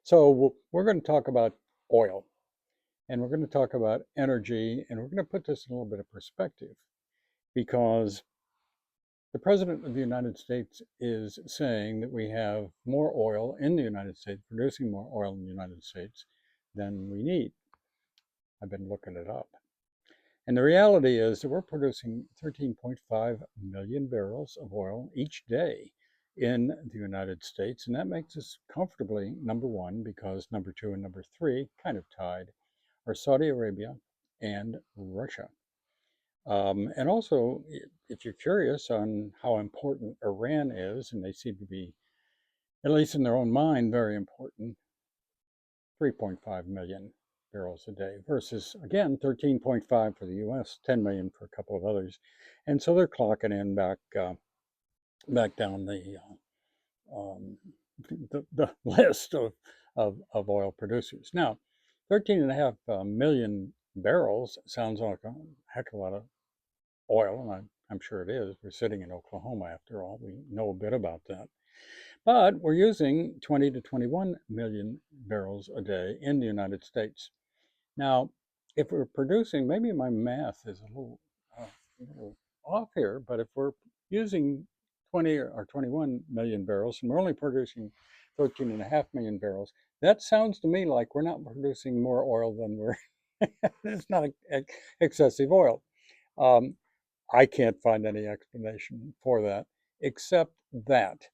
So we're going to talk about oil, and we're going to talk about energy, and we're going to put this in a little bit of perspective because the President of the United States is saying that we have more oil in the United States, producing more oil in the United States than we need. I've been looking it up. And the reality is that we're producing 13.5 million barrels of oil each day in the United States. And that makes us comfortably number one because number two and number three, kind of tied, are Saudi Arabia and Russia. And also, if you're curious on how important Iran is, and they seem to be, at least in their own mind, very important, 3.5 million barrels a day versus, again, 13.5 for the U.S., 10 million for a couple of others. And so they're clocking in back down um, the list of oil producers. Now, 13.5 million barrels sounds like a heck of a lot of oil, and I'm sure it is. We're sitting in Oklahoma, after all. We know a bit about that. But we're using 20 to 21 million barrels a day in the United States. Now, if we're producing, maybe my math is a little off here, but if we're using 20 or 21 million barrels and we're only producing 13.5 million barrels, that sounds to me like we're not producing more oil than we're, it's not excessive oil. Um, I can't find any explanation for that, except that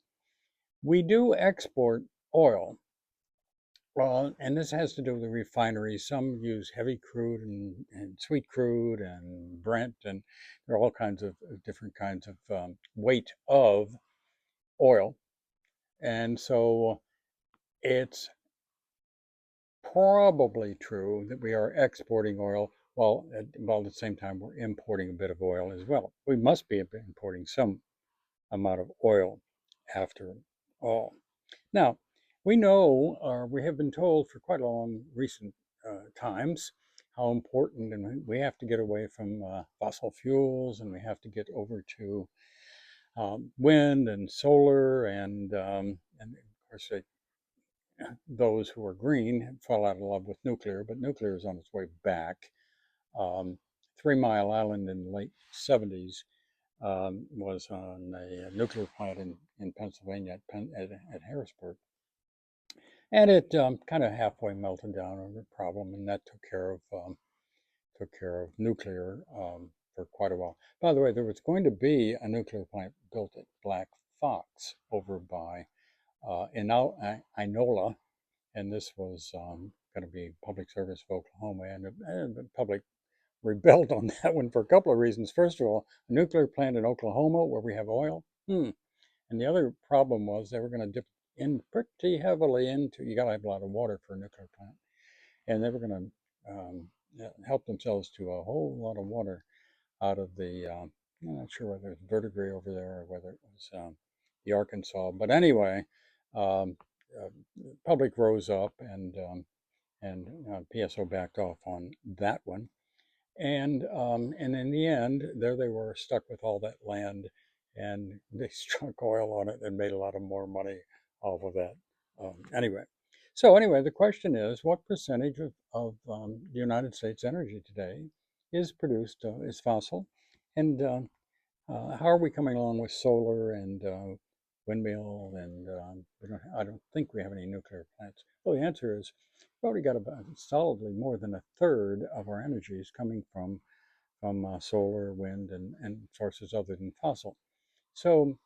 we do export oil. And this has to do with the refineries. Some use heavy crude and sweet crude and Brent, and there are all kinds of different kinds of weight of oil. And so it's probably true that we are exporting oil while at the same time we're importing a bit of oil as well. We must be importing some amount of oil after all. Now, we know, or we have been told for quite a long recent times, how important, and we have to get away from fossil fuels, and we have to get over to wind and solar, and of course, those who are green fall out of love with nuclear, but nuclear is on its way back. Um, 3 Mile Island in the late 70s was on a nuclear plant in Pennsylvania at Harrisburg. And it kind of halfway melted down on the problem, and that took care of nuclear for quite a while. By the way, there was going to be a nuclear plant built at Black Fox over by Inola, and this was going to be public service of Oklahoma, and the public rebelled on that one for a couple of reasons. First of all, a nuclear plant in Oklahoma where we have oil. And the other problem was they were going to dip in pretty heavily into, you got to have a lot of water for a nuclear plant. And they were going to help themselves to a whole lot of water out of I'm not sure whether it's verdigris over there or whether it was the Arkansas. But anyway, um, public rose up and PSO backed off on that one. And in the end, there they were stuck with all that land, and they struck oil on it and made a lot of more money off of that. Anyway, the question is, what percentage of the United States energy today is produced is fossil, and how are we coming along with solar and windmill? And I don't think we have any nuclear plants. Well, the answer is we've already got about solidly more than a third of our energy is coming from solar, wind, and sources other than fossil. So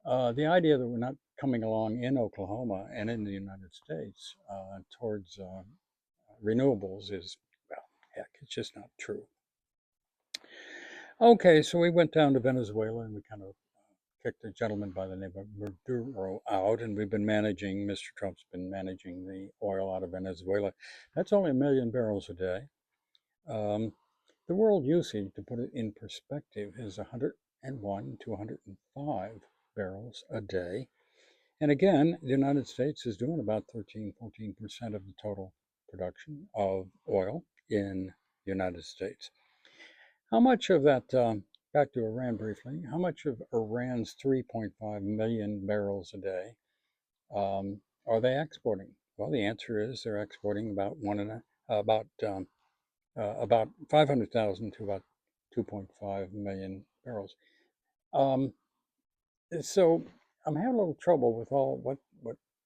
the idea that we're not coming along in Oklahoma and in the United States towards renewables is, well, heck, it's just not true. Okay, so we went down to Venezuela and we kind of kicked a gentleman by the name of Maduro out, and we've been managing, Mr. Trump's been managing the oil out of Venezuela. That's only 1 million barrels a day. The world usage, to put it in perspective, is 101 to 105 barrels a day. And again, the United States is doing about 14% of the total production of oil in the United States. How much of that, back to Iran briefly, how much of Iran's 3.5 million barrels a day are they exporting? Well, the answer is they're exporting about about 500,000 to about 2.5 million barrels. Um, so I'm having a little trouble with all what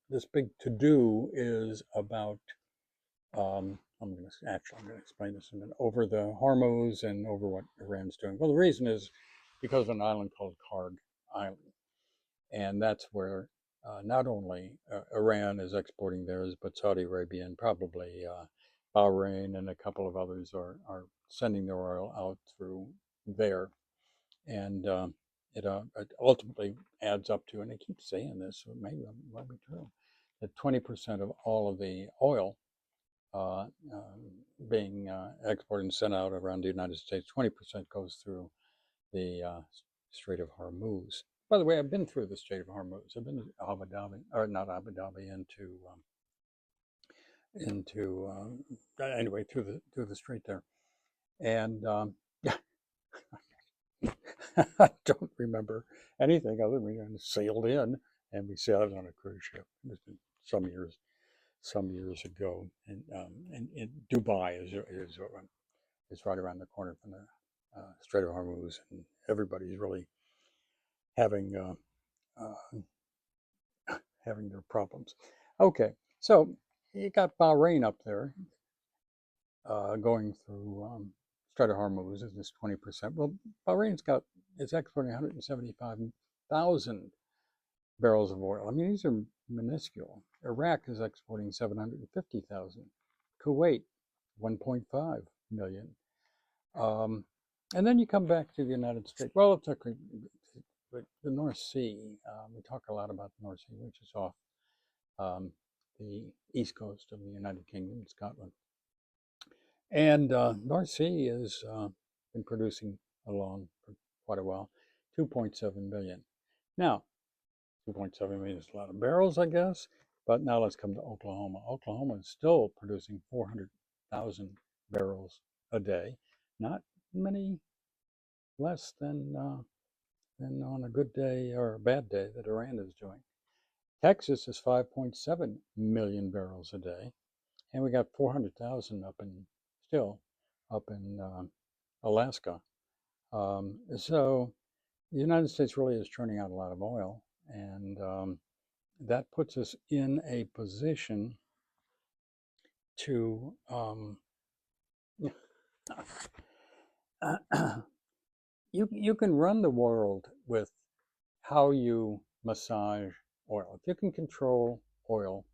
this big to do is about. I'm going to explain this in a minute, over the Hormuz and over what Iran's doing. Well, the reason is because of an island called Karg Island, and that's where not only Iran is exporting theirs, but Saudi Arabia and probably Bahrain and a couple of others are sending their oil out through there, and it ultimately adds up to, and I keep saying this, so it might be true, that 20% of all of the oil uh, being exported and sent out around the United States, 20% goes through the Strait of Hormuz. By the way, I've been through the Strait of Hormuz. I've been to Abu Dhabi, or not Abu Dhabi, into anyway through the strait there, and I don't remember anything other than we sailed in and we sailed on a cruise ship. It was some years ago, and Dubai is right around the corner from the Strait of Hormuz, and everybody's really having having their problems. Okay, so you got Bahrain up there going through Strait of Hormuz is this 20%. Well, is exporting 175,000 barrels of oil. I mean, these are minuscule. Iraq is exporting 750,000. Kuwait, 1.5 million. And then you come back to the United States. Well, it's actually the North Sea. We talk a lot about the North Sea, which is off the east coast of the United Kingdom, Scotland. And North Sea has been producing along for quite a while, 2.7 million. Now, 2.7 million is a lot of barrels, I guess. But now let's come to Oklahoma. Oklahoma is still producing 400,000 barrels a day. Not many less than on a good day or a bad day that Iran is doing. Texas is 5.7 million barrels a day, and we got 400,000 up in Alaska. So the United States really is churning out a lot of oil, and that puts us in a position to you can run the world with how you massage oil. If you can control oil,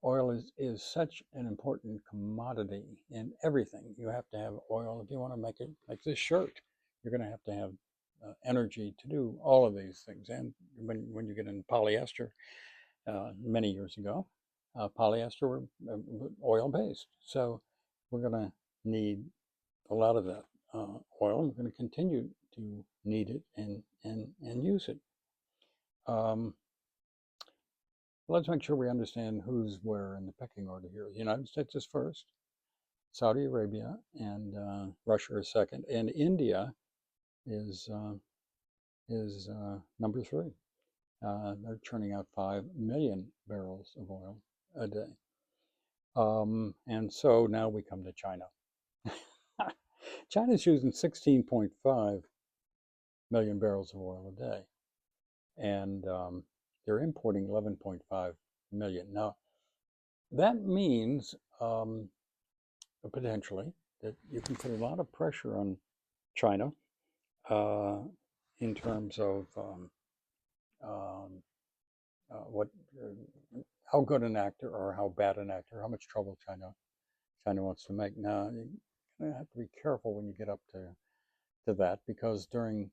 oil is such an important commodity in everything. You have to have oil if you want to make this shirt. You're going to have energy to do all of these things. And when you get in polyester, many years ago, polyester were oil based. So we're going to need a lot of that oil. And we're going to continue to need it and use it. Let's make sure we understand who's where in the pecking order here. The United States is first, Saudi Arabia and Russia is second, and India is number three. They're churning out 5 million barrels of oil a day. And so now we come to China. China's using 16.5 million barrels of oil a day, and they're importing 11.5 million. Now, that means potentially that you can put a lot of pressure on China in terms of how good an actor or how bad an actor, how much trouble China wants to make. Now, you have to be careful when you get up to that, because during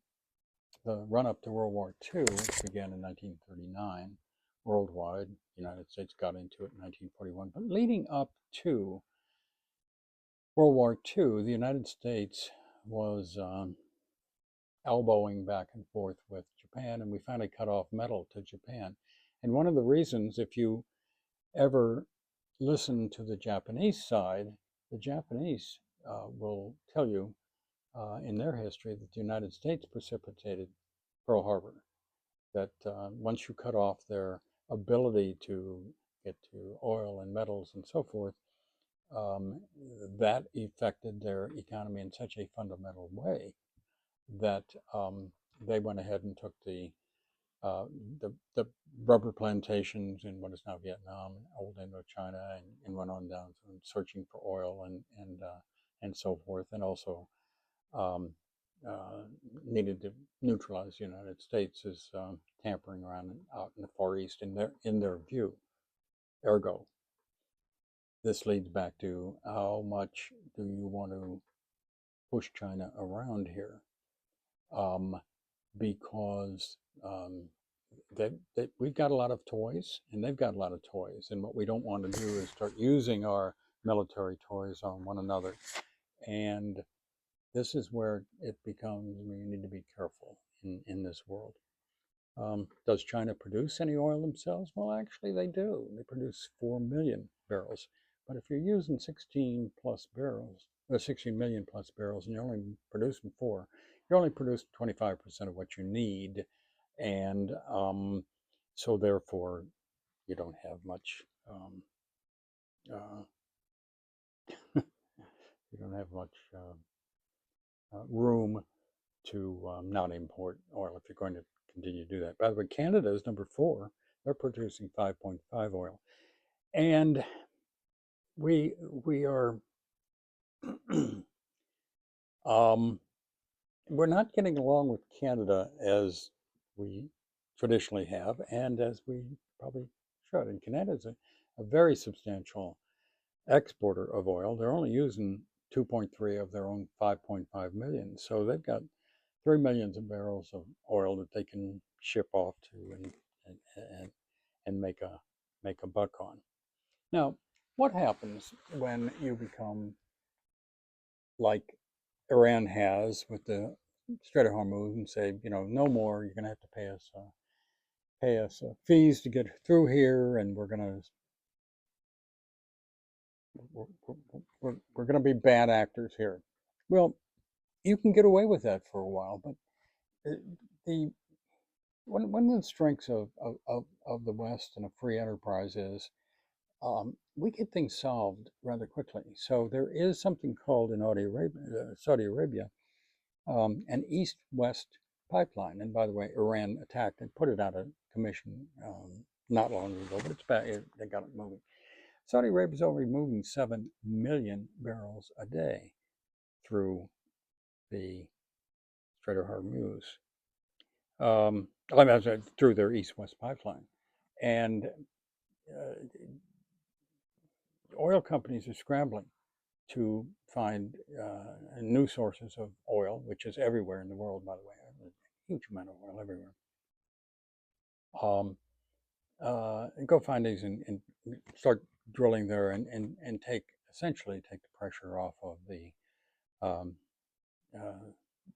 the run-up to World War II, which began in 1939, worldwide, the United States got into it in 1941, but leading up to World War II, the United States was elbowing back and forth with Japan, and we finally cut off metal to Japan. And one of the reasons, if you ever listen to the Japanese side, the Japanese will tell you in their history that the United States precipitated Pearl Harbor, that once you cut off their ability to get to oil and metals and so forth, um, that affected their economy in such a fundamental way that they went ahead and took uh, the rubber plantations in what is now Vietnam and old Indochina, and went on down searching for oil and so forth, and also um, uh, needed to neutralize the United States as tampering around out in the Far East in their view. Ergo, this leads back to how much do you want to push China around here? Um, because we've got a lot of toys and they've got a lot of toys. And what we don't want to do is start using our military toys on one another. And this is where it becomes, we need to be careful in this world. Does China produce any oil themselves? Well, actually, they do. They produce 4 million barrels. But if you're using 16 plus barrels, or 16 million plus barrels, and you're only producing 4, you're only producing 25% of what you need. And so, therefore, you don't have much. Uh, you don't have much room to not import oil if you're going to continue to do that. By the way, Canada is number 4. They're producing 5.5 oil, and we are we're not getting along with Canada as we traditionally have, and as we probably should. And Canada is a very substantial exporter of oil. They're only using 2.3 of their own 5.5 million, so they've got 3 millions of barrels of oil that they can ship off to and make a buck on. Now, what happens when you become like Iran has with the Strait of Hormuz and say, no more, you're going to have to pay us fees to get through here, and we're going to be bad actors here. Well, you can get away with that for a while, but the one of the strengths of the West and a free enterprise is we get things solved rather quickly. So there is something called in Saudi Arabia, an east-west pipeline. And by the way, Iran attacked and put it out of commission not long ago, but it's back. They got it moving. Saudi Arabia is already moving 7 million barrels a day through the Strait of Hormuz. Through their east-west pipeline. And oil companies are scrambling to find new sources of oil, which is everywhere in the world, by the way. There's a huge amount of oil everywhere. And go find these and start drilling there and essentially take the pressure off of the um,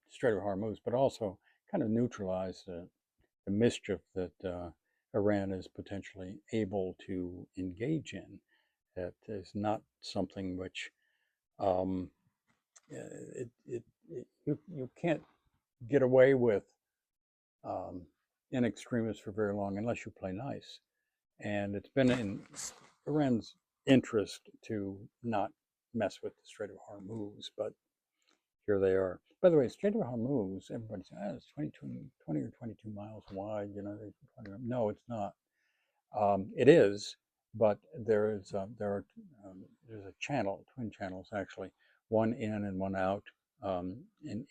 Strait of Hormuz, but also kind of neutralize the mischief that Iran is potentially able to engage in. That is not something which you can't get away with in extremis for very long unless you play nice. And it's been in Iran's interest to not mess with the Strait of Hormuz, but here they are. By the way, Strait of Hormuz, everybody says, it's 20 or 22 miles wide. No, it's not. It is, but there's a channel, twin channels actually, one in and one out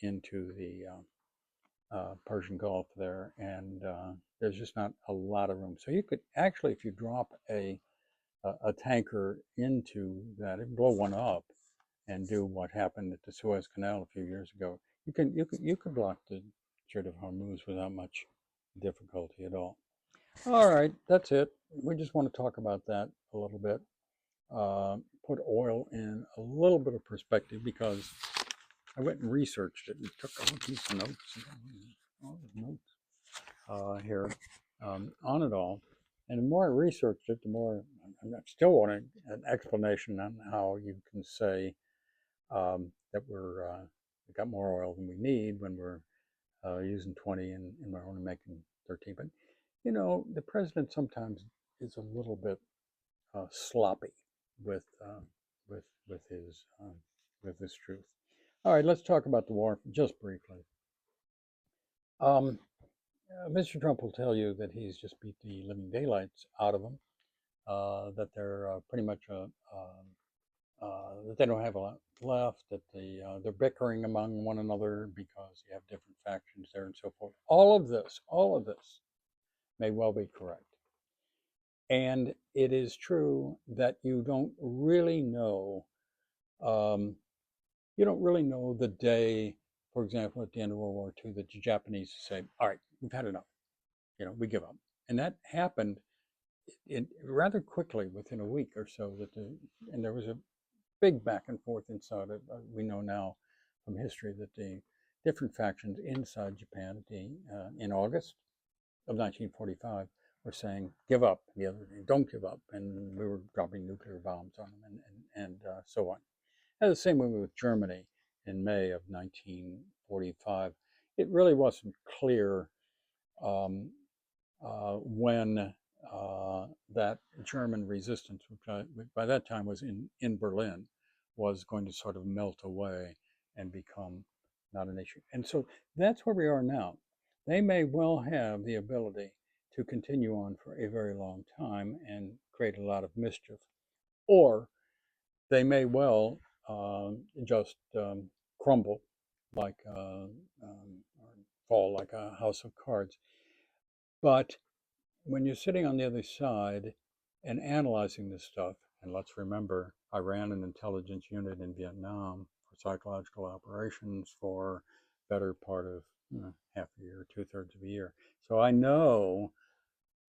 into the Persian Gulf there, and there's just not a lot of room. So you could actually, if you drop a tanker into that, it blow one up and do what happened at the Suez Canal a few years ago. You could block the Strait of Hormuz without much difficulty at all. All right, that's it. We just want to talk about that a little bit. Put oil in a little bit of perspective because I went and researched it and took a whole piece of notes. All the notes here on it all. And the more I researched it, the more I still want an explanation on how you can say that we got more oil than we need when we're using 20 and we're only making 13. But the president sometimes is a little bit sloppy with with his truth. All right, let's talk about the war just briefly. Mr. Trump will tell you that he's just beat the living daylights out of them, that they're pretty much that they don't have a lot left, that they're bickering among one another because you have different factions there and so forth. All of this may well be correct. And it is true that you don't really know the day, for example, at the end of World War II, that the Japanese say, all right, we've had enough, we give up. And that happened rather quickly, within a week or so, and there was a big back and forth inside it. We know now from history that the different factions inside Japan in August of 1945 were saying, give up. The other thing, don't give up. And we were dropping nuclear bombs on them and so on. And the same way with Germany in May of 1945. It really wasn't clear when that German resistance, which by that time was in Berlin, was going to sort of melt away and become not an issue. And so that's where we are now. They may well have the ability to continue on for a very long time and create a lot of mischief, or they may well just crumble like or fall like a house of cards. But when you're sitting on the other side and analyzing this stuff, and let's remember, I ran an intelligence unit in Vietnam for psychological operations for better part of half a year, 2/3 of a year. So I know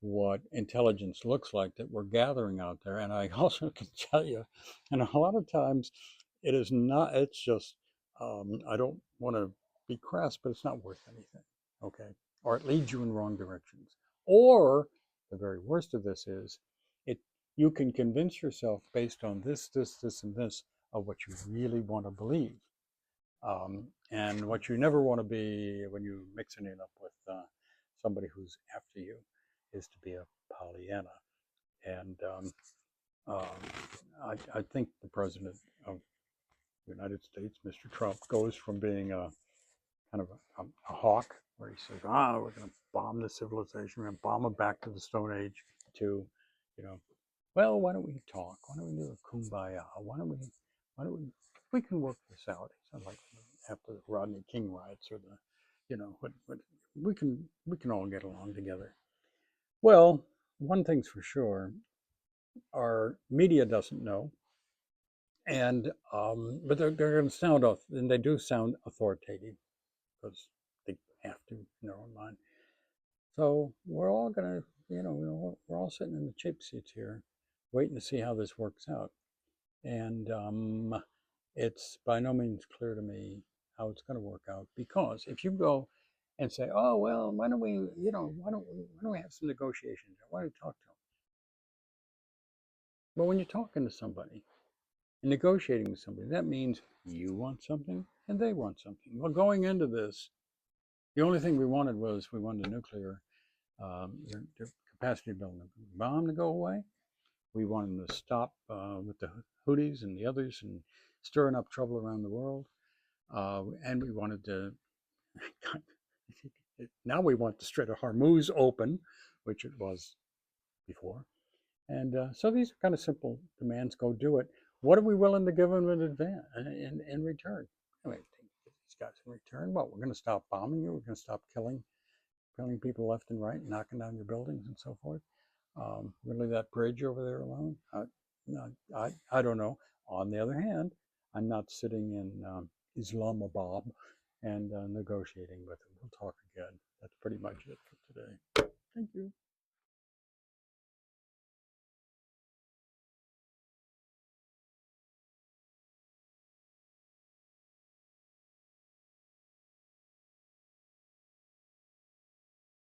what intelligence looks like that we're gathering out there. And I also can tell you, and a lot of times it is not, it's just, I don't want to be crass, but it's not worth anything, okay? Or it leads you in wrong directions. Or the very worst of this is, you can convince yourself based on this, and this of what you really want to believe. And what you never want to be when you mixing it up with somebody who's after you is to be a Pollyanna. And I think the president of the United States, Mr. Trump, goes from being a kind of a hawk, where he says, we're going to bomb the civilization, we're going to bomb them back to the Stone Age, to, well, why don't we talk? Why don't we do a kumbaya? Why don't we can work this out. It's not like after the Rodney King riots or we can all get along together. Well, one thing's for sure, our media doesn't know, and but they're going to sound off, and they do sound authoritative because they have to in their own mind. So we're all going to, we're all sitting in the cheap seats here, waiting to see how this works out. And it's by no means clear to me how it's going to work out, because if you go and say, oh, well, why don't we have some negotiations? Why don't we talk to them? Well, when you're talking to somebody and negotiating with somebody, that means you want something and they want something. Well, going into this, the only thing we wanted a nuclear their capacity to build a bomb to go away. We wanted them to stop with the Houthis and the others and stirring up trouble around the world. And we wanted to, now we want the Strait of Hormuz open, which it was before. And so these are kind of simple demands. Go do it. What are we willing to give them in advance, in return? I mean, these guys in return, what? We're going to stop bombing you. We're going to stop killing people left and right, knocking down your buildings and so forth. We're going to leave that bridge over there alone. I don't know. On the other hand, I'm not sitting in Islamabad and negotiating with them. We'll talk again. That's pretty much it for today. Thank you.